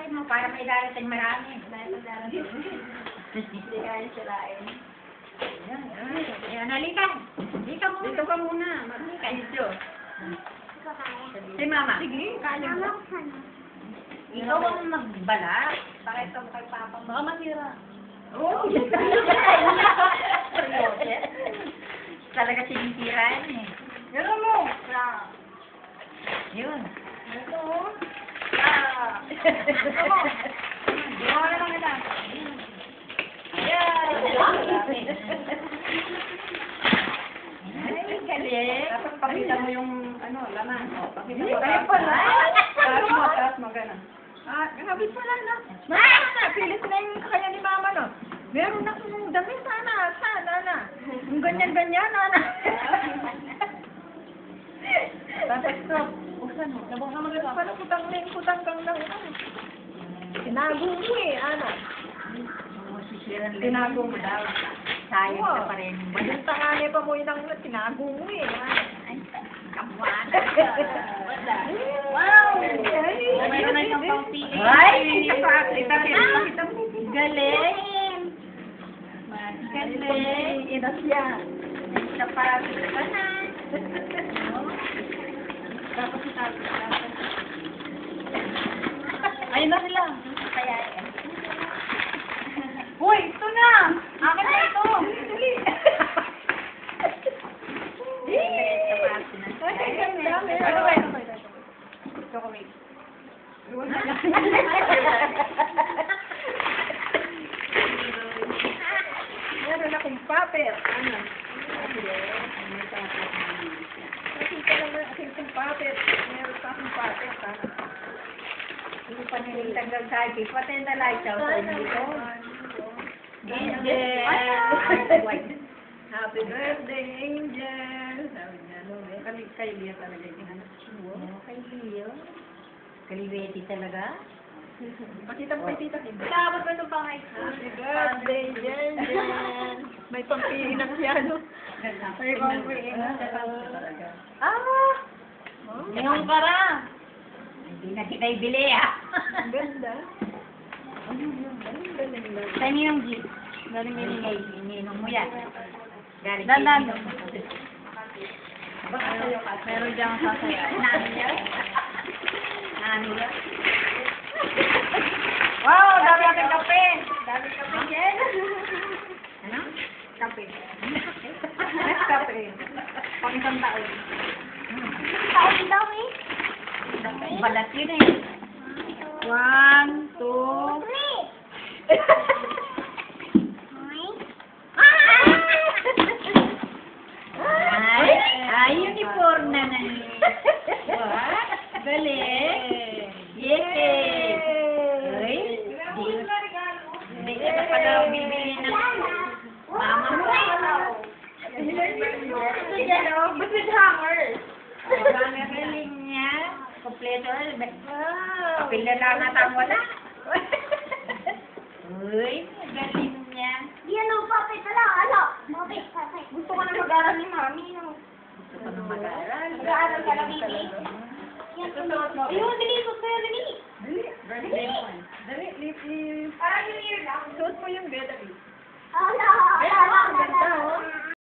sirain mo para may darating marami. Hindi kaya sirain. Ayan, halika. Halika muna. Dito ka muna. Halika dito. Si Mama. Sige, kaya mo. Ikaw ang magbala. Pakita mo kay Papa. Baka masira. Oo. Talaga sinisiraan eh. Gano'n mo. Yun. Ito. Ito mo. Gawa na lang ito. Ay, galing. Tapos pakita mo yung laman. Pakita mo. Ay, pala. Taas mo, gano'n. Gagawin pala na. Pilit na yung kaya ni Mama, no? Meron akong damit, Ana. Sana. Yung ganyan-ganyan, Ana. Tapos to, usan mo. Nabukan mo gano'n. Paano kutang kang lang. Tinago mo eh, Ana. Tinago mo daw. Sayang ka pa rin. Yung tangane pa mo yung tinago mo eh, Ana. Ay, kamuan. Wow! Mayroon na isang pang-pili. Ay! Pakita mo. Galing. Galing. Inas siya. Sa parati ka na. Tapos itago. Ayun na sila. Kaya eh. Uy, ito na! Akin na ito! Dali! Ay, ganda. Ano ba ito? Chocolate. Meron akong paper. Ano? Nakita naman akong paper. Meron pa akong paper. Hindi pa nilitanggal sa akin. Pati na light out. Angel! Angel! Happy birthday, Angel! Sabi niya, kay Lia talaga yung Kay Leo. Kalibeti talaga. Pakita mo kay Tita Kim. Tapos ba ito pa kayo? Happy birthday, Angel! May pampihin na piano. May pampihin na talaga. Ah! Ngayon ka ra. Hindi na kita ibili ah. Ang ganda. Ang galing lang. Saan yung jeep? Galing binigay. Ininom mo yan. Galing Dandan. Baka sa'yo ka. Meron diyang sasaya. Nani niya? Nani niya? Wow! Dami natin kape! Dami kape, Jen! Ano? Kape. Next kape. Pang isang taon. Taon daw eh. Balat yun eh. 1, 2... Ay, uniform na na ni. What? Galing. Yay! Uy, hindi ka na pala bibili ng mama mo. Ito dyan, oh. But with hammers. Galing niya. Kompleto. Kapil na lang at ang wala. Uy, galing niya. Yan ang papit na lang, ano? Papit. Gusto ko na mag-aral ni Mami, no? Gusto ko na mag-aaral. Mag-aaral ka na, baby? Yan, Susuot mo. ayun, dali ko, sir, dali. Dali. Birthday mo. Dali, lift. Parang New Year lang. Suot mo yung beda, Ala, Ganda, oh.